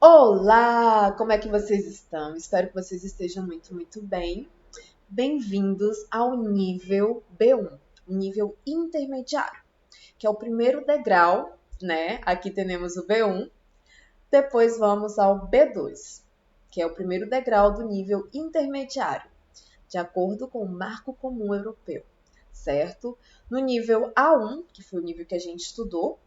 Olá, como é que vocês estão? Espero que vocês estejam muito bem. Bem-vindos ao nível B1, nível intermediário, que é o primeiro degrau, né? Aqui temos o B1, depois vamos ao B2, que é o primeiro degrau do nível intermediário, de acordo com o Marco Comum Europeu, certo? No nível A1, que foi o nível que a gente estudou,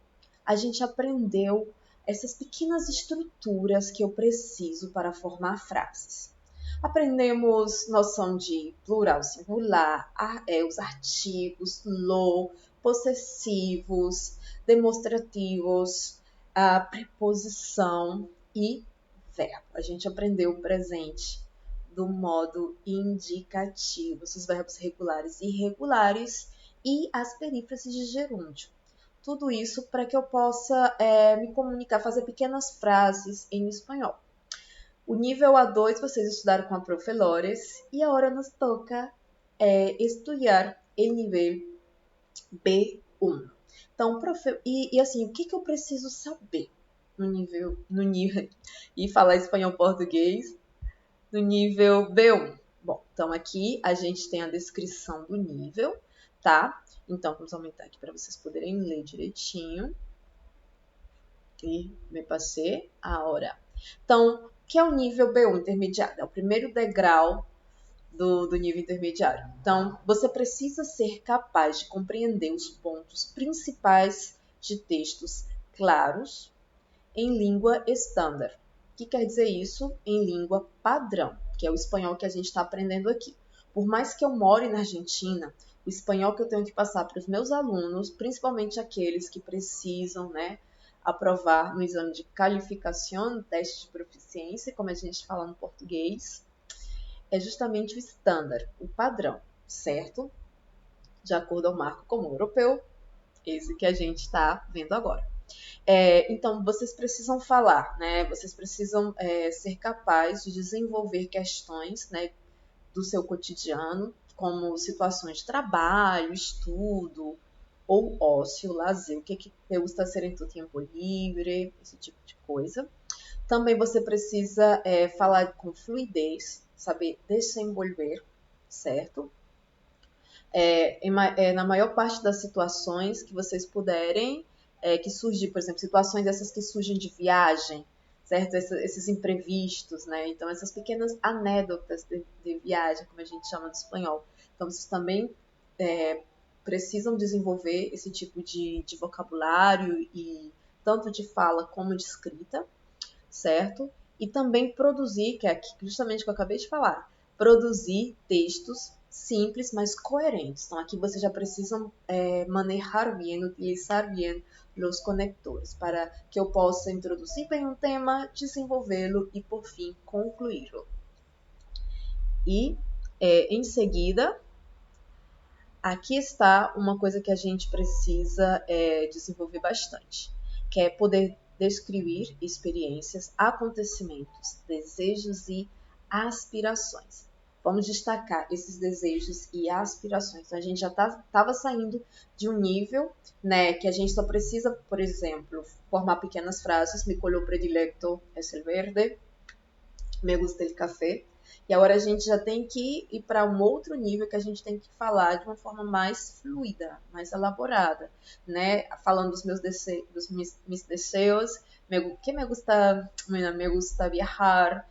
a gente aprendeu essas pequenas estruturas que eu preciso para formar frases. Aprendemos noção de plural singular, os artigos, lo, possessivos, demonstrativos, a preposição e verbo. A gente aprendeu o presente do modo indicativo, os verbos regulares e irregulares e as perífrases de gerúndio. Tudo isso para que eu possa me comunicar, fazer pequenas frases em espanhol. O nível A2 vocês estudaram com a Prof. Lores e agora nos toca estudar o nível B1. Então, assim, o que eu preciso saber no nível, e falar espanhol-português no nível B1? Bom, então aqui a gente tem a descrição do nível, tá? Então, vamos aumentar aqui para vocês poderem ler direitinho. E me passei a hora. Então, o que é o nível B1 intermediário? É o primeiro degrau do nível intermediário. Então, você precisa ser capaz de compreender os pontos principais de textos claros em língua estándar. O que quer dizer isso? Em língua padrão, que é o espanhol que a gente está aprendendo aqui. Por mais que eu more na Argentina, o espanhol que eu tenho que passar para os meus alunos, principalmente aqueles que precisam, aprovar no exame de qualificação, teste de proficiência, como a gente fala no português, é justamente o estándar, o padrão, certo? De acordo ao Marco Comum Europeu, esse que a gente está vendo agora. Então, vocês precisam falar, né? Vocês precisam ser capazes de desenvolver questões, né, do seu cotidiano, como situações de trabalho, estudo, ou ócio, lazer, o que te gusta hacer en tu tempo livre, esse tipo de coisa. Também você precisa falar com fluidez, saber desenvolver, certo? Na maior parte das situações que vocês puderem, que surgir, por exemplo, situações essas que surgem de viagem, certo? Esses imprevistos, né? Então, essas pequenas anedotas de viagem, como a gente chama no espanhol. Então, vocês também precisam desenvolver esse tipo de vocabulário, e tanto de fala como de escrita, certo? E também produzir, que é justamente o que eu acabei de falar, produzir textos simples, mas coerentes. Então, aqui vocês já precisam manejar bem, utilizar bem os conectores, para que eu possa introduzir bem um tema, desenvolvê-lo e, por fim, concluí-lo. E, em seguida, aqui está uma coisa que a gente precisa desenvolver bastante, que é poder descrever experiências, acontecimentos, desejos e aspirações. Vamos destacar esses desejos e aspirações. Então, a gente já estava saindo de um nível, né, que a gente só precisa, por exemplo, formar pequenas frases. Mi color predilecto es el verde. Me gusta el café. E agora a gente já tem que ir para um outro nível, que a gente tem que falar de uma forma mais fluida, mais elaborada, né? Falando dos meus desejos, mis desejos, que me gusta viajar,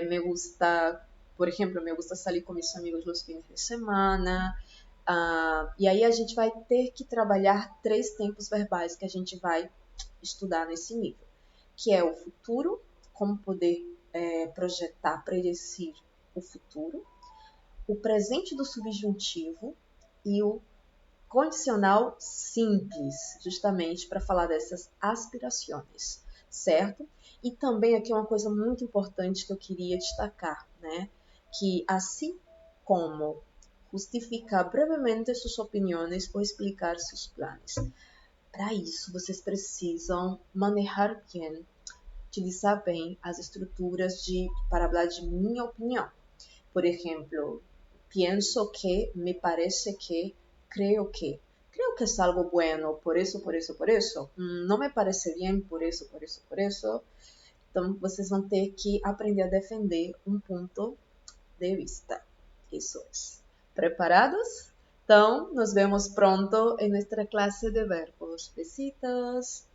me gusta, por exemplo, me gusta sair com meus amigos nos fins de semana. E aí a gente vai ter que trabalhar 3 tempos verbais que a gente vai estudar nesse nível, que é o futuro, como poder projetar, predecir o futuro, o presente do subjuntivo e o condicional simples, justamente para falar dessas aspirações, certo? E também aqui uma coisa muito importante que eu queria destacar, né? Que assim como justificar brevemente suas opiniões ou explicar seus planos, para isso vocês precisam manejar bem, utilizar bem as estruturas para falar de minha opinião. Por exemplo, pienso que, me parece que, creo que. Creo que es algo bueno, por eso. No me parece bien, por eso. Então, vocês vão ter que aprender a defender um ponto de vista. Isso é. ¿Preparados? Então, nos vemos pronto en nuestra clase de verbos. Besitos.